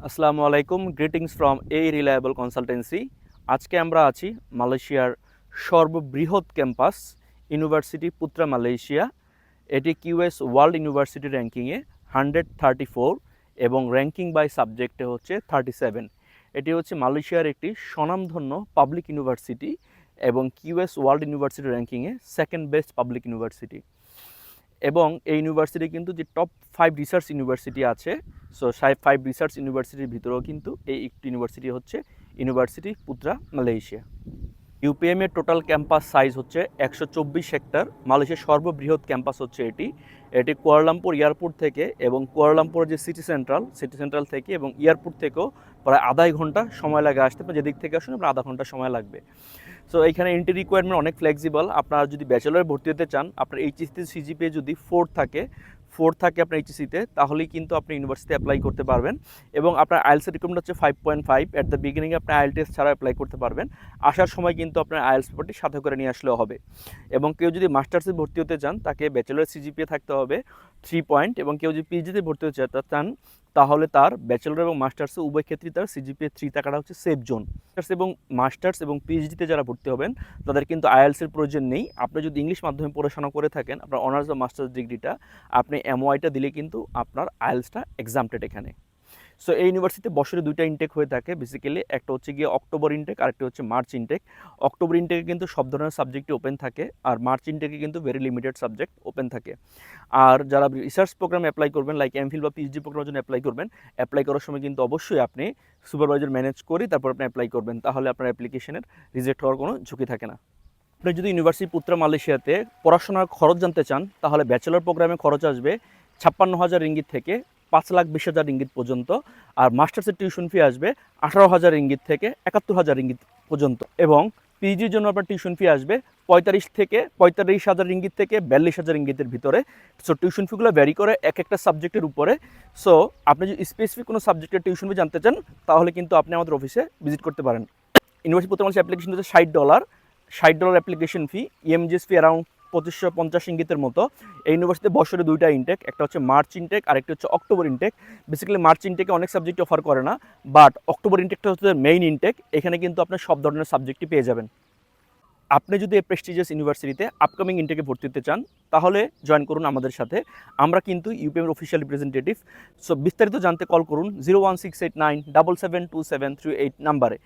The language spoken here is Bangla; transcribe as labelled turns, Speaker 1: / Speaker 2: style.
Speaker 1: আসসালামু আলাইকুম, greetings from a reliable consultancy. আজকে আমরা আছি মালয়েশিয়ার সর্ববৃহৎ ক্যাম্পাস ইউনিভার্সিটি পুত্রা মালয়েশিয়া। এটি কিউএস ওয়ার্ল্ড ইউনিভার্সিটি র্যাঙ্কিংয়ে 134 এবং র্যাঙ্কিং বাই সাবজেক্টে হচ্ছে 37। এটি হচ্ছে মালয়েশিয়ার একটি স্বনামধন্য পাবলিক ইউনিভার্সিটি এবং কিউএস ওয়ার্ল্ড ইউনিভার্সিটি র্যাঙ্কিংয়ে সেকেন্ড বেস্ট পাবলিক ইউনিভার্সিটি। এবং এই ইউনিভার্সিটি কিন্তু যে টপ 5 রিসার্চ ইউনিভার্সিটি আছে, সো 5 রিসার্চ ইউনিভার্সিটির ভিতরেও কিন্তু এই একটি ইউনিভার্সিটি হচ্ছে ইউনিভার্সিটি পুত্রা মালয়েশিয়া। ইউপিএমের টোটাল ক্যাম্পাস সাইজ হচ্ছে 124 হেক্টর। মালয়েশিয়ার সর্ববৃহৎ ক্যাম্পাস হচ্ছে এটি। এটি কুয়ালালামপুর এয়ারপোর্ট থেকে এবং কুয়ালালামপুর যে সিটি সেন্ট্রাল থেকে এবং এয়ারপোর্ট থেকেও প্রায় আধা ঘন্টা সময় লাগে আসতে, যেদিক থেকে আসুন আপনার আধা ঘন্টা সময় লাগবে। সো এইখানে এন্ট্রি রিকোয়ারমেন্ট অনেক ফ্লেক্সিবল। আপনারা যদি ব্যাচেলরে ভর্তি হতে চান, আপনার এইচএসসি সিজিপিএ যদি 4 থাকে আপনার এইচএসসিতে, তাহলেই কিন্তু আপনি ইউনিভার্সিটি অ্যাপ্লাই করতে পারবেন। এবং আপনার আইএলসের রিকোয়ারমেন্ট হচ্ছে 5.5। অ্যাট দ্য বিগিনিংয়ে আপনি আইএল টেস্ট ছাড়া অ্যাপ্লাই করতে পারবেন। আসার সময় কিন্তু আপনার আইএলস পেপারটি সাথে করে নিয়ে আসলেও হবে। এবং কেউ যদি মাস্টার্সে ভর্তি হতে চান, তাকে ব্যাচেলর সিজিপিএ থাকতে হবে 3 পয়েন্ট। এবং কেউ যদি পিএইচডিতে ভর্তি হতে চান, তাহলে তার ব্যাচেলর এবং মাস্টার্সে উভয় ক্ষেত্রেই তার সিজিপিএ 3 থাকাটা হচ্ছে সেফ জোন। মাস্টার্স এবং পিএইচডিতে যারা ভর্তি হবেন, তাদের কিন্তু আইএলসের প্রয়োজন নেই। আপনি যদি ইংলিশ মাধ্যমে পড়াশোনা করে থাকেন, আপনার অনার্স বা মাস্টার্স ডিগ্রিটা আপনি এমওআইটা দিলে কিন্তু আপনার আইএলসটা এক্সামটেড এখানে। সো এই ইউনিভার্সিটিতে বছরে 2টা ইনটেক হয়ে থাকে বেসিক্যালি। একটা হচ্ছে গিয়ে অক্টোবর ইনটেক, আরেকটা হচ্ছে মার্চ ইনটেক। অক্টোবর ইনটেকে কিন্তু সব ধরনের সাবজেক্টই ওপেন থাকে, আর মার্চ ইনটেকে কিন্তু ভেরি লিমিটেড সাবজেক্ট ওপেন থাকে। আর যারা রিসার্চ প্রোগ্রামে অ্যাপ্লাই করবেন, লাইক এমফিল বা পিএইচডি প্রোগ্রামের জন্য অ্যাপ্লাই করবেন, অ্যাপ্লাই করার সময় কিন্তু অবশ্যই আপনি সুপারভাইজার ম্যানেজ করে তারপর আপনি অ্যাপ্লাই করবেন, তাহলে আপনার অ্যাপ্লিকেশনের রিজেক্ট হওয়ার কোনো ঝুঁকি থাকে না। আপনি যদি ইউনিভার্সিটি পুত্রা মালয়েশিয়াতে পড়াশোনার খরচ জানতে চান, তাহলে ব্যাচেলর প্রোগ্রামে খরচ আসবে 56,000 রিঙ্গিত থেকে 5,20,000 রিঙ্গিত পর্যন্ত। আর মাস্টার্সের টিউশন ফি আসবে 18,000 রিঙ্গিত থেকে 71,000 রিঙ্গিত পর্যন্ত। এবং পিজির জন্য আপনার টিউশন ফি আসবে 45,000 রিঙ্গিত থেকে 42,000 রিঙ্গিতের ভিতরে। সো টিউশন ফিগুলো ভ্যারি করে এক একটা সাবজেক্টের উপরে। সো আপনি যদি স্পেসিফিক কোনো সাবজেক্টের টিউশন ফি জানতে চান, তাহলে কিন্তু আপনি আমাদের অফিসে ভিজিট করতে পারেন। ইউনিভার্সিটি পুত্রা মালয়েশিয়া অ্যাপ্লিকেশন হচ্ছে $60 অ্যাপ্লিকেশন ফি, ইএমজিএস ফি অ্যারাউন্ড 2550 ইঙ্গিতের মতো। এই ইউনিভার্সিটিতে বছরে 2টা ইনটেক, একটা হচ্ছে মার্চ ইনটেক আর একটা হচ্ছে অক্টোবর ইনটেক। বেসিক্যালি মার্চ ইনটেকে অনেক সাবজেক্ট অফার করে না, বাট অক্টোবর ইনটেকটা হচ্ছে মেইন ইনটেক। এখানে কিন্তু আপনার সব ধরনের সাবজেক্টই পেয়ে যাবেন। আপনি যদি এই প্রেস্টিজিয়াস ইউনিভার্সিটিতে আপকামিং ইনটেকে ভর্তি হতে চান, তাহলে জয়েন করুন আমাদের সাথে। আমরা কিন্তু ইউপিএমের অফিসিয়াল রিপ্রেজেন্টেটিভ। সো বিস্তারিত জানতে কল করুন 01689 772738 নাম্বারে।